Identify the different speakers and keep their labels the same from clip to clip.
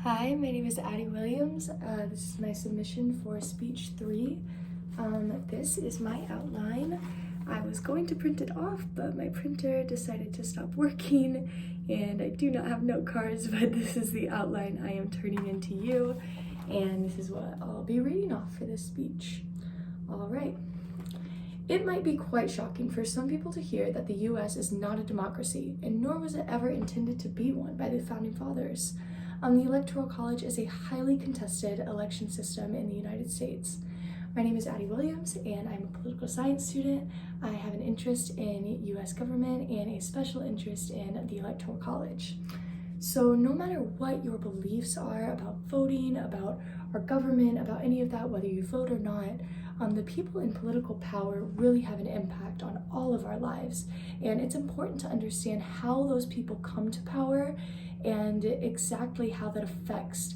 Speaker 1: Hi, my name is Addie Williams. This is my submission for speech 3. This is my outline. I was going to print it off, but my printer decided to stop working, and I do not have note cards, but this is the outline I am turning into you, and this is what I'll be reading off for this speech. All right. It might be quite shocking for some people to hear that the US is not a democracy, and nor was it ever intended to be one by the Founding Fathers. The Electoral College is a highly contested election system in the United States. My name is Addie Williams, and I'm a political science student. I have an interest in US government and a special interest in the Electoral College. So no matter what your beliefs are about voting, about our government, about any of that, whether you vote or not, the people in political power really have an impact on all of our lives. And it's important to understand how those people come to power and exactly how that affects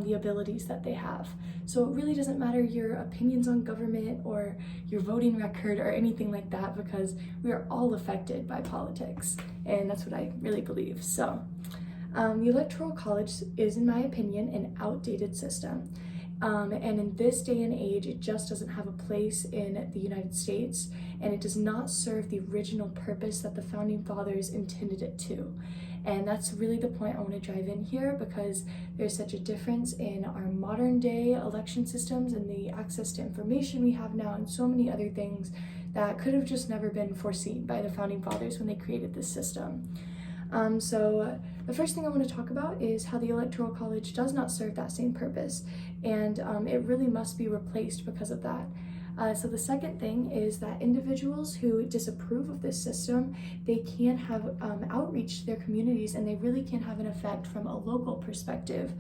Speaker 1: the abilities that they have. So it really doesn't matter your opinions on government or your voting record or anything like that, because we are all affected by politics. And that's what I really believe. So the Electoral College is, in my opinion, an outdated system. And in this day and age, it just doesn't have a place in the United States, and it does not serve the original purpose that the Founding Fathers intended it to. And that's really the point I want to drive in here, because there's such a difference in our modern day election systems and the access to information we have now and so many other things that could have just never been foreseen by the Founding Fathers when they created this system. So the first thing I want to talk about is how the Electoral College does not serve that same purpose, and it really must be replaced because of that. So the second thing is that individuals who disapprove of this system, they can have outreach to their communities, and they really can have an effect from a local perspective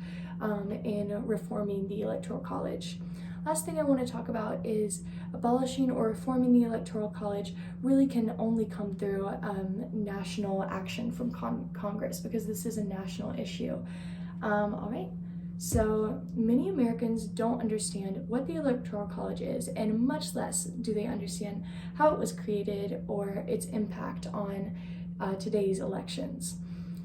Speaker 1: in reforming the Electoral College. Last thing I want to talk about is abolishing or reforming the Electoral College really can only come through national action from Congress, because this is a national issue. All right. So many Americans don't understand what the Electoral College is, and much less do they understand how it was created or its impact on today's elections.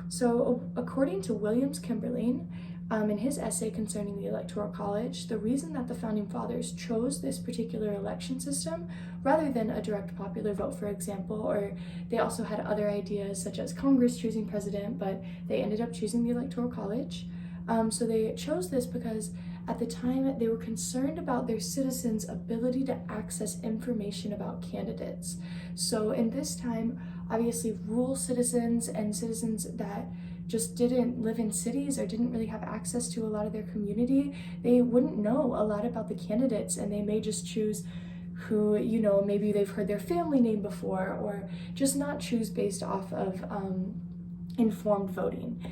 Speaker 1: So according to Williams-Kimberlin, in his essay concerning the Electoral College, the reason that the Founding Fathers chose this particular election system rather than a direct popular vote, for example, or they also had other ideas such as Congress choosing president, but they ended up choosing the Electoral College. So they chose this because at the time they were concerned about their citizens' ability to access information about candidates. So in this time, obviously rural citizens and citizens that just didn't live in cities or didn't really have access to a lot of their community, they wouldn't know a lot about the candidates, and they may just choose who, maybe they've heard their family name before, or just not choose based off of informed voting.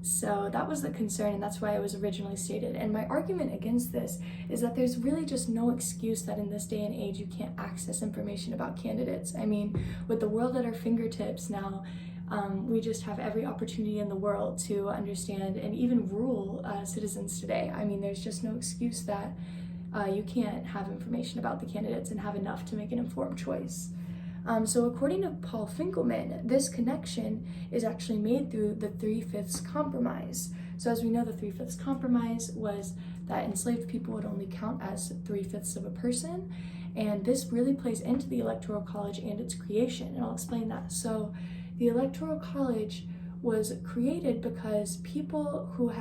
Speaker 1: So that was the concern, and that's why it was originally stated. And my argument against this is that there's really just no excuse that in this day and age you can't access information about candidates. I mean, with the world at our fingertips now, we just have every opportunity in the world to understand, and even rural citizens today. I mean, there's just no excuse that you can't have information about the candidates and have enough to make an informed choice. So according to Paul Finkelman, this connection is actually made through the 3/5 compromise. So as we know, the 3/5 compromise was that enslaved people would only count as 3/5 of a person, and this really plays into the Electoral College and its creation, and I'll explain that. So the Electoral College was created because people who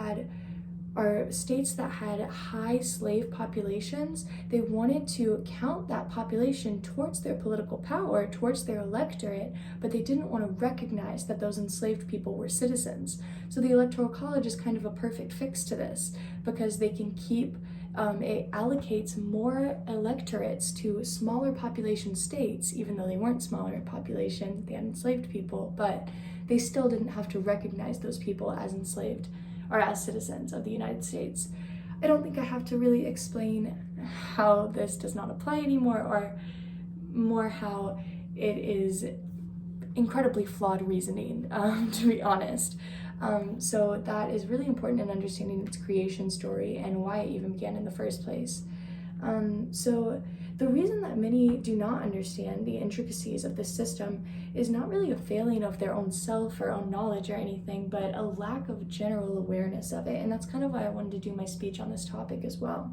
Speaker 1: are states that had high slave populations, they wanted to count that population towards their political power, towards their electorate, but they didn't want to recognize that those enslaved people were citizens. So the Electoral College is kind of a perfect fix to this, because they can keep, it allocates more electorates to smaller population states, even though they weren't smaller in population, they had enslaved people, but they still didn't have to recognize those people as enslaved or as citizens of the United States. I don't think I have to really explain how this does not apply anymore, or more how it is incredibly flawed reasoning, to be honest. So that is really important in understanding its creation story and why it even began in the first place. So the reason that many do not understand the intricacies of this system is not really a failing of their own self or own knowledge or anything, but a lack of general awareness of it. And that's kind of why I wanted to do my speech on this topic as well.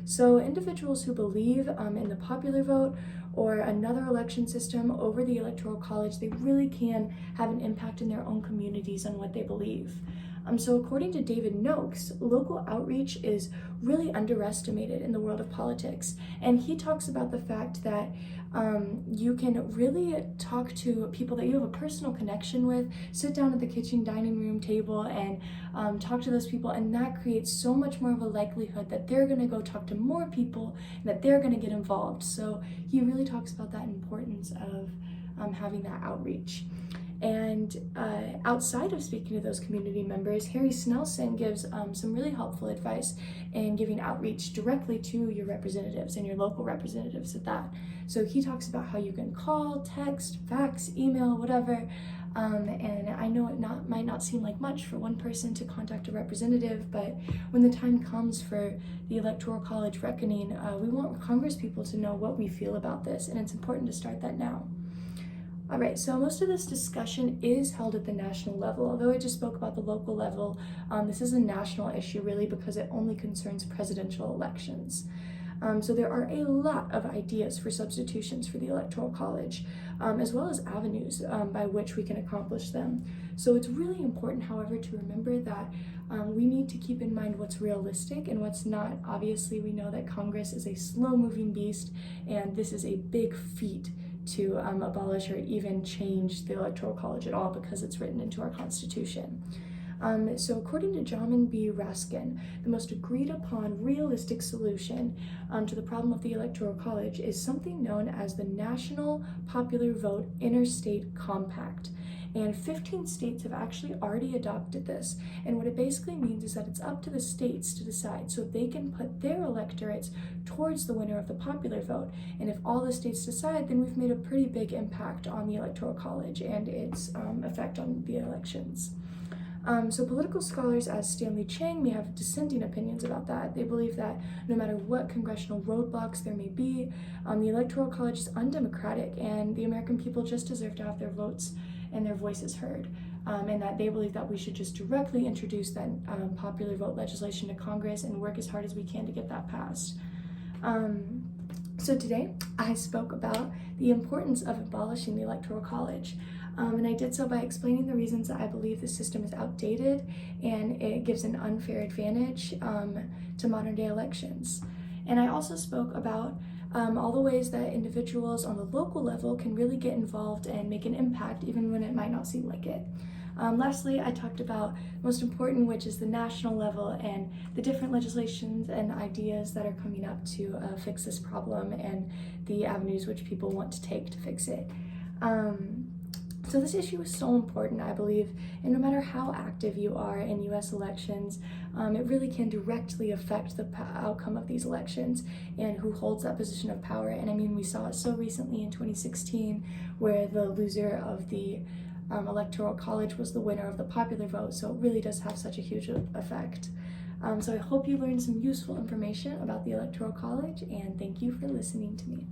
Speaker 1: So individuals who believe in the popular vote or another election system over the Electoral College, they really can have an impact in their own communities on what they believe. So according to David Noakes, local outreach is really underestimated in the world of politics. And he talks about the fact that you can really talk to people that you have a personal connection with, sit down at the kitchen dining room table and talk to those people, and that creates so much more of a likelihood that they're going to go talk to more people and that they're going to get involved. So he really talks about that importance of having that outreach. And outside of speaking to those community members, Harry Snelson gives some really helpful advice in giving outreach directly to your representatives and your local representatives at that. So he talks about how you can call, text, fax, email, whatever. And I know it might not seem like much for one person to contact a representative, but when the time comes for the Electoral College reckoning, we want Congress people to know what we feel about this, and it's important to start that now. All right, so most of this discussion is held at the national level. Although I just spoke about the local level, this is a national issue really because it only concerns presidential elections. So there are a lot of ideas for substitutions for the Electoral College, as well as avenues by which we can accomplish them. So it's really important, however, to remember that we need to keep in mind what's realistic and what's not. Obviously, we know that Congress is a slow-moving beast, and this is a big feat to abolish or even change the Electoral College at all because it's written into our Constitution. So according to John B. Raskin, the most agreed upon realistic solution to the problem of the Electoral College is something known as the National Popular Vote Interstate Compact. And 15 states have actually already adopted this. And what it basically means is that it's up to the states to decide. So they can put their electorates towards the winner of the popular vote. And if all the states decide, then we've made a pretty big impact on the Electoral College and its effect on the elections. So political scholars as Stanley Chang may have dissenting opinions about that. They believe that no matter what congressional roadblocks there may be, the Electoral College is undemocratic and the American people just deserve to have their votes and their voices heard. And that they believe that we should just directly introduce that popular vote legislation to Congress and work as hard as we can to get that passed. So today I spoke about the importance of abolishing the Electoral College. And I did so by explaining the reasons that I believe the system is outdated and it gives an unfair advantage to modern day elections. And I also spoke about all the ways that individuals on the local level can really get involved and make an impact even when it might not seem like it. Lastly, I talked about most important, which is the national level and the different legislations and ideas that are coming up to fix this problem and the avenues which people want to take to fix it. So this issue is so important, I believe, and no matter how active you are in US elections, it really can directly affect the outcome of these elections and who holds that position of power. And I mean, we saw it so recently in 2016 where the loser of the Electoral College was the winner of the popular vote, so it really does have such a huge effect. So I hope you learned some useful information about the Electoral College, and thank you for listening to me.